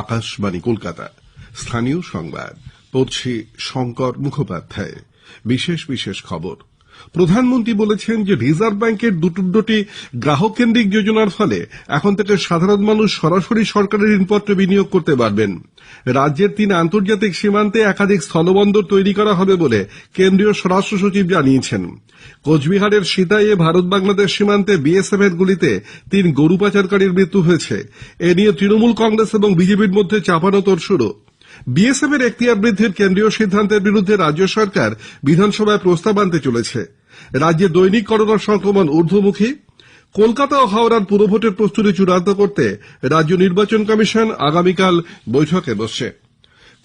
আকাশবাণী কলকাতা। স্থানীয় সংবাদ পড়ছি শঙ্কর মুখোপাধ্যায়। বিশেষ খবর। প্রধানমন্ত্রী বলেছেন যে রিজার্ভ ব্যাঙ্কের দুটি গ্রাহক কেন্দ্রিক যোজনার ফলে এখন থেকে সাধারণ মানুষ সরাসরি সরকারের ঋণপত্র বিনিয়োগ করতে পারবেন। রাজ্যের 3 আন্তর্জাতিক সীমান্তে একাধিক স্থলবন্দর তৈরি করা হবে বলে কেন্দ্রীয় স্বরাষ্ট্র সচিব জানিয়েছেন। কোচবিহারের সিতাইয়ে ভারত বাংলাদেশ সীমান্তে বিএসএফ এর গুলিতে 3 গরু পাচারকারীর মৃত্যু হয়েছে। এ নিয়ে তৃণমূল কংগ্রেস এবং বিজেপির মধ্যে চাপানো তোড়জোড়। বিএসএফ এর এখতিয়ার বৃদ্ধির কেন্দ্রীয় সিদ্ধান্তের বিরুদ্ধে রাজ্য সরকার বিধানসভায় প্রস্তাব আনতে চলেছে। রাজ্যে দৈনিক করোনা সংক্রমণ ঊর্ধ্বমুখী। কলকাতা ও হাওড়ার পুরভোটের প্রস্তুতি চূড়ান্ত করতে রাজ্য নির্বাচন কমিশন আগামীকাল বৈঠকে বসছে।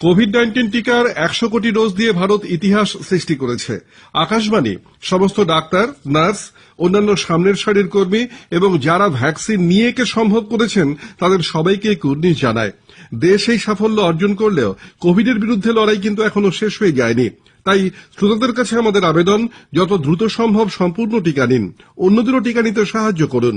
কোভিড-19 টিকার 100 কোটি ডোজ দিয়ে ভারত ইতিহাস সৃষ্টি করেছে। আকাশবাণী সমস্ত ডাক্তার, নার্স, অন্যান্য সামনের সারির কর্মী এবং যারা ভ্যাকসিন নিয়ে একে সম্ভব করেছেন তাদের সবাইকে কুর্নিশ জানায়। দেশ এই সাফল্য অর্জন করলেও কোভিডের বিরুদ্ধে লড়াই কিন্তু এখনো শেষ হয়ে যায়নি। তাই শ্রোতাদের কাছে আমাদের আবেদন, যত দ্রুত সম্ভব সম্পূর্ণ টিকা নিন, অন্যদেরও টিকা নিতে সাহায্য করুন।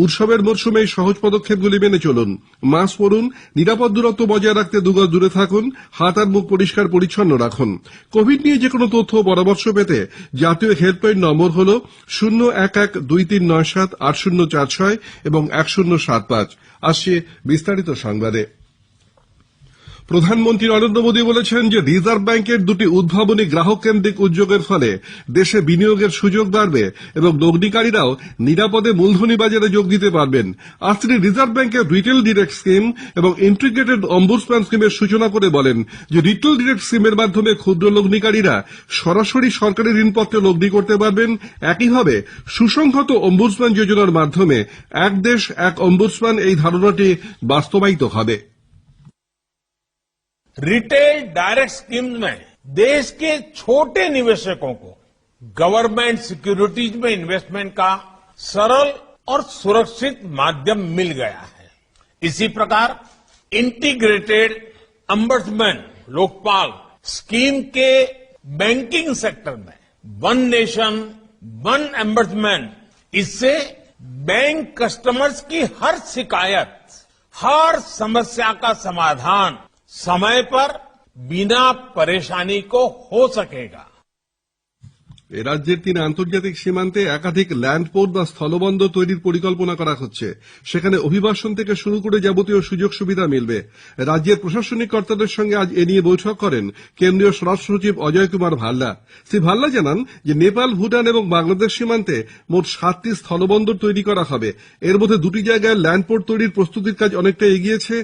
উৎসবের মরশুমে এই সহজ পদক্ষেপগুলি মেনে চলুন। মাস্ক পরুন, নিরাপদ দূরত্ব বজায় রাখতে 2 গজ দূরে থাকুন, হাত আর মুখ পরিষ্কার পরিচ্ছন্ন রাখুন। কোভিড নিয়ে যে কোনো তথ্য ও পরামর্শ পেতে জাতীয় হেল্পলাইন নম্বর হল 0112397804 এবং 1075। আসছে বিস্তারিত সংবাদে। প্রধানমন্ত্রী নরেন্দ্র মোদী বলেছেন যে রিজার্ভ ব্যাঙ্কের 2টি উদ্ভাবনী গ্রাহক কেন্দ্রিক উদ্যোগের ফলে দেশে বিনিয়োগের সুযোগ বাড়বে এবং লগ্নিকারীরাও নিরাপদে মূলধনী বাজারে যোগ দিতে পারবেন। আজ তিনি রিজার্ভ ব্যাঙ্কের রিটেল ডিরেক্ট স্কিম এবং ইন্টিগ্রেটেড অম্বুডসম্যান স্কিমের সূচনা করে বলেন যে রিটেল ডিরেক্ট স্কিমের মাধ্যমে ক্ষুদ্র লগ্নিকারীরা সরাসরি সরকারি ঋণপত্রে লগ্নি করতে পারবেন। একইভাবে সুসংহত অম্বুডসম্যান যোজনার মাধ্যমে এক দেশ এক অম্বুডসম্যান এই ধারণাটি বাস্তবায়িত হবে। रिटेल डायरेक्ट स्कीम में देश के छोटे निवेशकों को गवर्नमेंट सिक्योरिटीज में इन्वेस्टमेंट का सरल और सुरक्षित माध्यम मिल गया है। इसी प्रकार इंटीग्रेटेड अम्बड्समैन लोकपाल स्कीम के बैंकिंग सेक्टर में वन नेशन वन अम्बड्समैन, इससे बैंक कस्टमर्स की हर शिकायत, हर समस्या का समाधान समय पर बिना परेशानी को हो सकेगा। রাজ্যের 3 আন্তর্জাতিক সীমান্তে একাধিক ল্যান্ডপোর্ট বা স্থলবন্দর তৈরির পরিকল্পনা করা হচ্ছে। সেখানে অভিবাসন থেকে শুরু করে যাবতীয় সুযোগ সুবিধা মিলবে। রাজ্যের প্রশাসনিক কর্তাদের সঙ্গে আজ এ নিয়ে বৈঠক করেন কেন্দ্রীয় স্বরাষ্ট্র সচিব অজয় কুমার ভাল্লা। শ্রী ভাল্লা জানান যে নেপাল, ভুটান এবং বাংলাদেশ সীমান্তে মোট 7টি স্থলবন্দর তৈরি করা হবে। এর মধ্যে 2টি জায়গায় ল্যান্ডপোর্ট তৈরির প্রস্তুতির কাজ অনেকটা এগিয়েছে।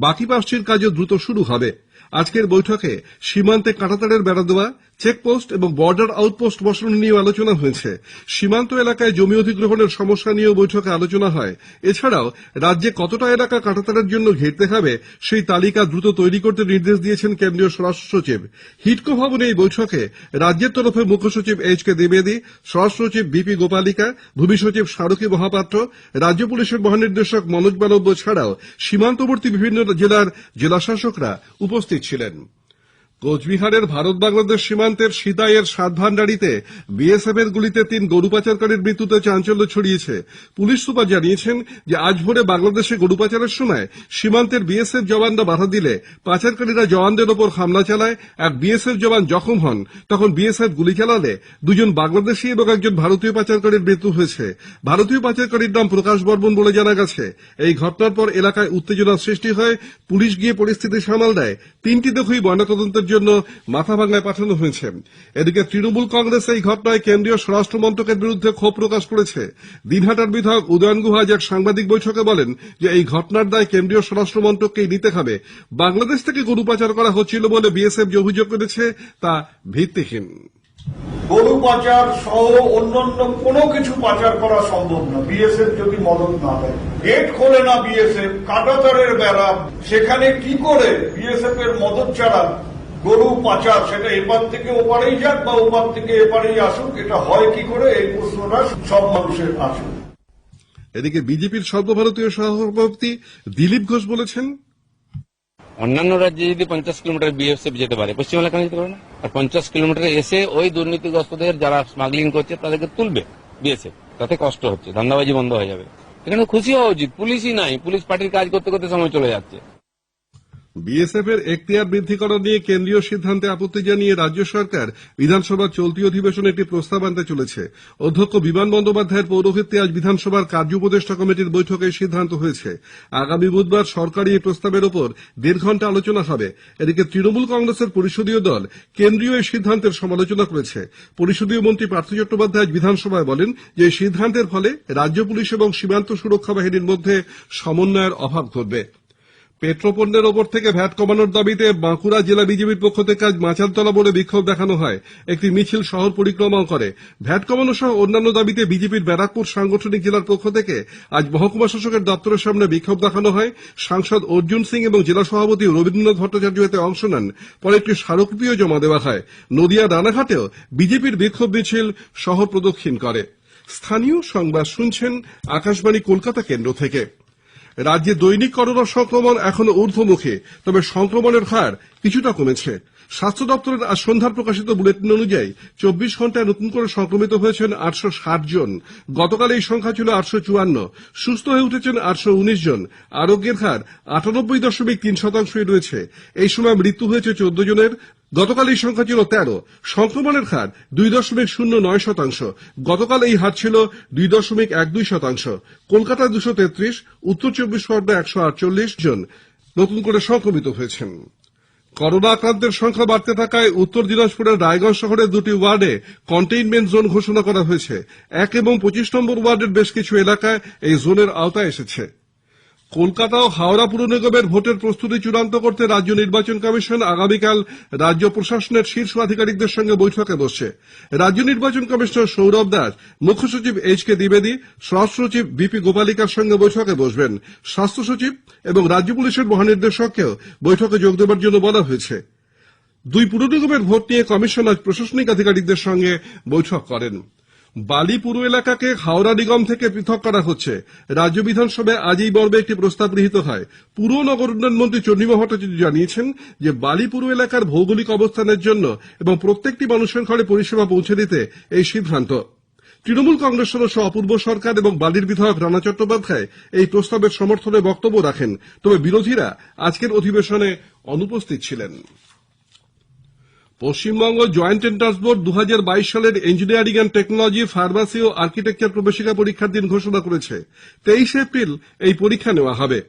বাকি 5টির কাজও দ্রুত শুরু হবে। আজকের বৈঠকে সীমান্তে কাঁটাতারের বেড়া দেওয়া, চেকপোস্ট এবং বর্ডার আউটপোস্ট বসানো নিয়েও আলোচনা হয়েছে। সীমান্ত এলাকায় জমি অধিগ্রহণের সমস্যা নিয়েও বৈঠকে আলোচনা হয়। এছাড়াও রাজ্যে কতটা এলাকা কাঁটাতারের জন্য ঘেরতে হবে সেই তালিকা দ্রুত তৈরি করতে নির্দেশ দিয়েছেন কেন্দ্রীয় স্বরাষ্ট্র সচিব। হিডকো ভবনে এই বৈঠকে রাজ্যের তরফে মুখ্য সচিব HK দ্বিবেদী, স্বরাষ্ট্র সচিব BP গোপালিকা, ভূমি সচিব স্মারকী মহাপাত্র, রাজ্য পুলিশের মহানির্দেশক মনোজ বানব্য ছাড়াও সীমান্তবর্তী বিভিন্ন জেলার জেলাশাসকরা উপস্থিত ছিলেন। কোচবিহারের ভারত বাংলাদেশ সীমান্তের সিতাইয়ের সাতভান্ডারিতে বিএসএফ এর গুলিতে 3 গরু পাচারকারীর মৃত্যুতে চাঞ্চল্য ছড়িয়েছে। পুলিশ সুপার জানিয়েছেন যে আজ ভোরে বাংলাদেশে গরু পাচারের সময় সীমান্তের বিএসএফ জওয়ানরা বাধা দিলে পাচারকারীরা জওয়ানদের ওপর হামলা চালায়। এক বিএসএফ জওয়ান জখম হন। তখন বিএসএফ গুলি চালালে 2 জন বাংলাদেশী এবং 1 জন ভারতীয় পাচারকারীর মৃত্যু হয়েছে। ভারতীয় পাচারকারীর নাম প্রকাশ বর্মন বলে জানা গেছে। এই ঘটনার পর এলাকায় উত্তেজনার সৃষ্টি হয়। পুলিশ গিয়ে পরিস্থিতি সামাল দেয়। 3টি দেহই ময়নাতদন্তের জন্য মাথাভাঙ্গায় পাঠানো হয়েছে। এদিকে তৃণমূল কংগ্রেস এই ঘটনায় কেন্দ্রীয় স্বরাষ্ট্র মন্ত্রকের বিরুদ্ধে ক্ষোভ প্রকাশ করেছে। দিনহাটার বিধায়ক উদয়ন গুহা আজ এক সাংবাদিক বৈঠকে বলেন যে এই ঘটনার দায় কেন্দ্রীয় স্বরাষ্ট্র মন্ত্রককেই নিতে হবে। বাংলাদেশ থেকে গরু পাচার করা হচ্ছিল বলে বিএসএফ যে অভিযোগ করেছে তা ভিত্তিহীন। গরু পাচার সহ অন্যান্য কোনো কিছু পাচার করা সম্ভব না বিএসএফ যদি মদত না দেয়। গেট খোলে না বিএসএফ, কাঁটাতারের বেড়া, সেখানে কি করে বিএসএফ এর মদত ছাড়া গরু পাচার, সেটা এপার থেকে ওপারেই যাক বা ওপার থেকে এপারেই আসুক, এটা হয় কি করে, এই প্রশ্নটা সব মানুষের আসুক। এদিকে বিজেপির সর্বভারতীয় সভাপতি দিলীপ ঘোষ বলেছেন, অন্যান্য রাজ্যে যদি 50 কিলোমিটার বিএসএফ যেতে পারে, পশ্চিমবাংলা কেন যেতে পারে না? আর 50 কিলোমিটার এসে ওই দুর্নীতিগ্রস্তদের যারা স্মাগলিং করছে তাদেরকে তুলবে বিএসএফ। তাতে কষ্ট হচ্ছে, ধান্দাবাজি বন্ধ হয়ে যাবে। এখানে খুশি হওয়া উচিত। পুলিশই নাই, পুলিশ পার্টির কাজ করতে করতে সময় চলে যাচ্ছে। বিএসএফ এর এখতিয়ার বৃদ্ধি করা নিয়ে কেন্দ্রীয় সিদ্ধান্তে আপত্তি জানিয়ে রাজ্য সরকার বিধানসভার চলতি অধিবেশনে একটি প্রস্তাব আনতে চলেছে। অধ্যক্ষ বিমান বন্দ্যোপাধ্যায়ের পৌরোহিত্যে আজ বিধানসভার কার্য উপদেষ্টা কমিটির বৈঠকে এই সিদ্ধান্ত হয়েছে। আগামী বুধবার সরকারি এই প্রস্তাবের ওপর 1.5 ঘণ্টা আলোচনা হবে। এদিকে তৃণমূল কংগ্রেসের পরিষদীয় দল কেন্দ্রীয় এই সিদ্ধান্তের সমালোচনা করেছে। পরিষদীয় মন্ত্রী পার্থ চট্টোপাধ্যায় বিধানসভায় বলেন যে এই সিদ্ধান্তের ফলে রাজ্য পুলিশ এবং সীমান্ত সুরক্ষা বাহিনীর মধ্যে সমন্বয়ের অভাব ঘটবে। পেট্রোপণ্যের ওপর থেকে ভ্যাট কমানোর দাবিতে বাঁকুড়া জেলা বিজেপির পক্ষ থেকে আজ মাচালতলা মোড়ে বিক্ষোভ দেখানো হয়। একটি মিছিল শহর পরিক্রমাও করে। ভ্যাট কমানো সহ অন্যান্য দাবিতে বিজেপির ব্যারাকপুর সাংগঠনিক জেলার পক্ষ থেকে আজ মহকুমা শাসকের দপ্তরের সামনে বিক্ষোভ দেখানো হয়। সাংসদ অর্জুন সিং এবং জেলা সভাপতি রবীন্দ্রনাথ ভট্টাচার্য এতে অংশ নেন। পরে একটি স্মারকলিপিও জমা দেওয়া হয়। নদিয়া রানাঘাটেও বিজেপির বিক্ষোভ মিছিল শহর প্রদক্ষিণ করে। স্থানীয় সংবাদ শুনছেন আকাশবাণী কলকাতা কেন্দ্র থেকে। রাজ্যে দৈনিক করোনা সংক্রমণ এখনো ঊর্ধ্বমুখী, তবে সংক্রমণের হার কিছুটা কমেছে। স্বাস্থ্য দপ্তরের আজ সন্ধ্যায় প্রকাশিত বুলেটিন অনুযায়ী 24 ঘণ্টায় নতুন করে সংক্রমিত হয়েছেন 860 জন। গতকাল এই সংখ্যা ছিল 854। সুস্থ হয়ে উঠেছেন 819 জন। আরোগ্যের হার 98.3% রয়েছে। এই সময় মৃত্যু হয়েছে 14 জনের। গতকাল এই সংখ্যা ছিল 13। সংক্রমণের হার 2.09%। গতকাল এই হার ছিল 2.12%। কলকাতায় 233, উত্তর 24 পরগনায় 148 জন নতুন করে সংক্রমিত হয়েছেন। করোনা আক্রান্তের সংখ্যা বাড়তে থাকায় উত্তর দিনাজপুরের রায়গঞ্জ শহরের 2টি ওয়ার্ডে কন্টেইনমেন্ট জোন ঘোষণা করা হয়েছে। 1 এবং 25 নম্বর ওয়ার্ডের বেশ কিছু এলাকায় এই জোনের আওতায় এসেছে। কলকাতা ও হাওড়া পুর নিগমের ভোটের প্রস্তুতি চূড়ান্ত করতে রাজ্য নির্বাচন কমিশন আগামীকাল রাজ্য প্রশাসনের শীর্ষ আধিকারিকদের সঙ্গে বৈঠকে বসছে। রাজ্য নির্বাচন কমিশনার সৌরভ দাস, মুখ্য সচিব এইচ.কে দ্বিবেদী, স্বরাষ্ট্র সচিব বি.পি. গোপালিকার সঙ্গে বৈঠকে বসবেন। স্বাস্থ্য সচিব এবং রাজ্য পুলিশের মহানির্দেশককেও বৈঠকে যোগ দেওয়ার জন্য বলা হয়েছে। 2 পুর নিগমের ভোট নিয়ে কমিশন আজ প্রশাসনিক আধিকারিকদের সঙ্গে বৈঠক করেন। বালি পুর এলাকাকে হাওড়া নিগম থেকে পৃথক করা হচ্ছে। রাজ্য বিধানসভায় আজ এই মর্মে একটি প্রস্তাব গৃহীত হয়। পুর ও নগর উন্নয়ন মন্ত্রী চন্দ্রিমা ভট্টাচার্য জানিয়েছেন যে বালি পুর এলাকার ভৌগোলিক অবস্থানের জন্য এবং প্রত্যেকটি মানুষের ঘরে পরিষেবা পৌঁছে দিতে এই সিদ্ধান্ত। তৃণমূল কংগ্রেস সদস্য অপূর্ব সরকার এবং বালির বিধায়ক রানা চট্টোপাধ্যায় এই প্রস্তাবের সমর্থনে বক্তব্য রাখেন, তবে বিরোধীরা আজকের অধিবেশনে অনুপস্থিত ছিলেন। পশ্চিমবঙ্গ জয়েন্ট এন্ট্রান্স বোর্ড 2022 সালের ইঞ্জিনিয়ারিং অ্যান্ড টেকনোলজি, ফার্মাসি ও আর্কিটেকচার প্রবেশিকা পরীক্ষার দিন ঘোষণা করেছে। 23 এপ্রিল এই পরীক্ষা নেওয়া হবে।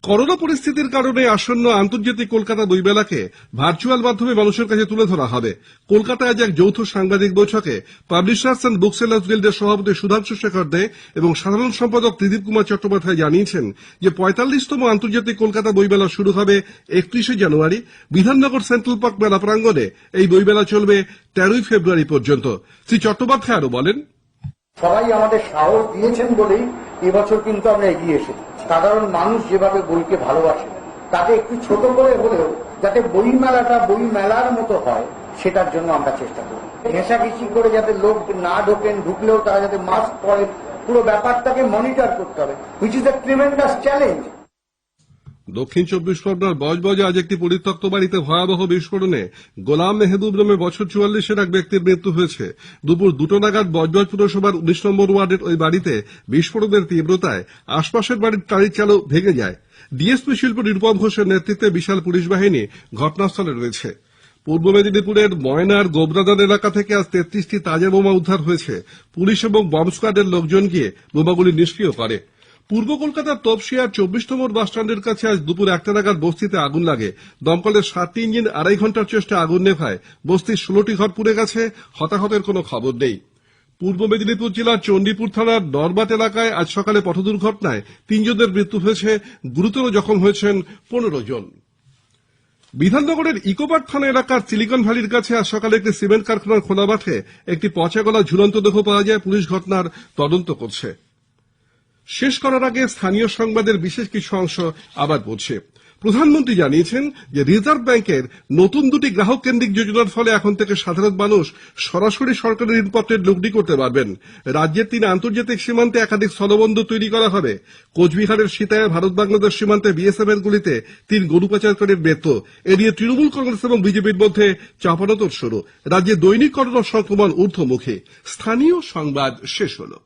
করোনা পরিস্থিতির কারণে আসন্ন আন্তর্জাতিক কলকাতা বইমেলাকে ভার্চুয়াল মাধ্যমে মানুষের কাছে তুলে ধরা হবে। কলকাতায় আজ এক যৌথ সাংবাদিক বৈঠকে পাবলিশার্স অ্যান্ড বুক সেলার্স গিল্ডের সভাপতি সুধাংশু শেখর দে এবং সাধারণ সম্পাদক ত্রিদীপ কুমার চট্টোপাধ্যায় জানিয়েছেন যে 45তম আন্তর্জাতিক কলকাতা বইমেলা শুরু হবে 31শে জানুয়ারি। বিধাননগর সেন্ট্রাল পার্ক মেলা প্রাঙ্গণে এই বইমেলা চলবে 13ই ফেব্রুয়ারি পর্যন্ত। শ্রী চট্টোপাধ্যায় আরো বলেন, সবাই আমাদের সাহস দিয়েছেন বলেই এবছর কিন্তু আমরা এগিয়ে এসেছি। সাধারণ মানুষ যেভাবে বইকে ভালোবাসে তাকে একটু ছোট করে হলেও যাতে বই মেলার মতো হয় সেটার জন্য আমরা চেষ্টা করি। ঘেঁষাঘেঁষি করে যাতে লোক না ঢোকেন, ঢুকলেও তারা যাতে মাস্ক পরে, পুরো ব্যাপারটাকে মনিটর করতে হবে, which is a tremendous challenge. দক্ষিণ 24 পরগনার বজবজে আজ একটি পরিত্যক্ত বাড়িতে ভয়াবহ বিস্ফোরণে গোলাম মেহবুব নামে বছর 44-এর এক ব্যক্তির মৃত্যু হয়েছে। দুপুর 2টো নাগাদ বজবজ পুরসভার 19 নম্বর ওয়ার্ডের ওই বাড়িতে বিস্ফোরণের তীব্রতায় আশপাশের বাড়ির টালির চালও ভেঙে যায়। ডিএসপি শিল্প নিরুপম ঘোষের নেতৃত্বে বিশাল পুলিশ বাহিনী ঘটনাস্থলে রয়েছে। পূর্ব মেদিনীপুরের ময়নার গোবরাদান এলাকা থেকে আজ 33টি তাজা বোমা উদ্ধার হয়েছে। পুলিশ এবং বম্ব স্কোয়াডের লোকজন গিয়ে বোমাগুলি নিষ্ক্রিয় করে। পূর্ব কলকাতার তপসিয়ার 24 নম্বর বাসস্ট্যান্ডের কাছে আজ দুপুর 1টা নাগাদ বস্তিতে আগুন লাগে। দমকলের 7টি ইঞ্জিন 2.5 ঘন্টার চেষ্টায় আগুন নেভায়। বস্তির 16টি ঘর পুড়ে গেছে। হতাহতের কোনো খবর নেই। পূর্ব মেদিনীপুর জেলার চণ্ডীপুর থানার নরবাট এলাকায় আজ সকালে পথ দুর্ঘটনায় 3 জনের মৃত্যু হয়েছে। গুরুতর জখম হয়েছেন 15 জন। বিধাননগরের ইকোপার্ক থানা এলাকার সিলিকন ভ্যালির কাছে আজ সকালে একটি সিমেন্ট কারখানার খোলা মাঠে একটি পচা গলা ঝুলন্ত দেহ পাওয়া যায়। পুলিশ ঘটনার তদন্ত করছে। শেষ করার আগে স্থানীয় সংবাদের বিশেষ কিছু অংশ আবার পড়ছে। প্রধানমন্ত্রী জানিয়েছেন যে রিজার্ভ ব্যাংকের নতুন 2টি গ্রাহক কেন্দ্রিক যোজনার ফলে এখন থেকে সাধারণ মানুষ সরাসরি সরকারি ঋণপত্রের লুকডি করতে পারবেন। রাজ্যের 3 আন্তর্জাতিক সীমান্তে একাধিক স্থলবন্দর তৈরি করা হবে। কোচবিহারের সীতায় ভারত বাংলাদেশ সীমান্তে বিএসএফ এর গুলিতে 3 গরু পাচারকারীর মৃত্যু। এ নিয়ে তৃণমূল কংগ্রেস এবং বিজেপির মধ্যে চাপানোতর শুরু। রাজ্যে দৈনিক করোনা সংক্রমণ ঊর্ধ্বমুখী। স্থানীয় সংবাদ শেষ হলো।